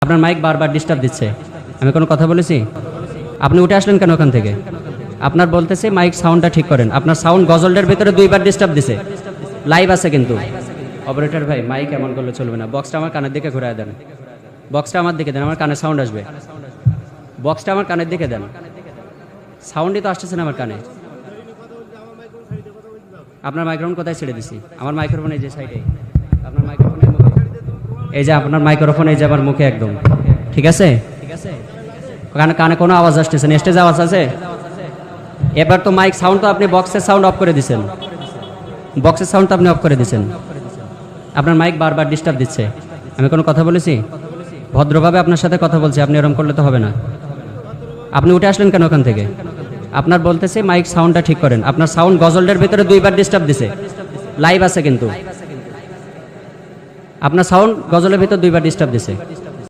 আপনার মাইক বারবার ডিস্টার্ব দিচ্ছে। আমি কোনো কথা বলেছি? আপনি উঠে আসলেন কেন ওখান থেকে? আপনার বলতেছে মাইক সাউন্ডটা ঠিক করেন। আপনার সাউন্ড গজলটার ভিতরে দুইবার ডিস্টার্ব দিছে। লাইভ আছে কিন্তু। অপারেটর ভাই, মাইক এমন করলে চলবে না। বক্সটা আমার কানের দিকে ঘুরায় দেন। বক্সটা আমার দিকে দেন, আমার কানে সাউন্ড আসবে। বক্সটা আমার কানের দিকে দেন। সাউন্ডই তো আসতেছে না আমার কানে। আপনার মাইক্রোফোন কোথায় ছেড়ে দিছি? আমার মাইক্রোফোন এই যে সাইডে। আপনার মাইক্রোফোনের মুখে এই যে, আপনার মাইক্রোফোন এই যে আমার মুখে একদম। ঠিক আছে? কানে কানে কোনো আওয়াজ আসতেছে না? স্টেজে আওয়াজ আছে? এবার তো মাইক সাউন্ড তো আপনি বক্সের সাউন্ড অফ করে দিচ্ছেন। বক্সের সাউন্ড তো আপনি অফ করে দিচ্ছেন। আপনার মাইক বারবার ডিস্টার্ব দিচ্ছে। আমি কোনো কথা বলেছি? ভদ্রভাবে আপনার সাথে কথা বলছি, আপনি এরকম করলে তো হবে না। আপনি উঠে আসলেন কেন ওখান থেকে? আপনার বলতেছে মাইক সাউন্ডটা ঠিক করেন। আপনার সাউন্ড গজলটার ভিতরে দুইবার ডিস্টার্ব দিছে। লাইভ আছে কিন্তু। আপনার সাউন্ড গজলের ভিতর দুইবার ডিস্টার্ব দিছে।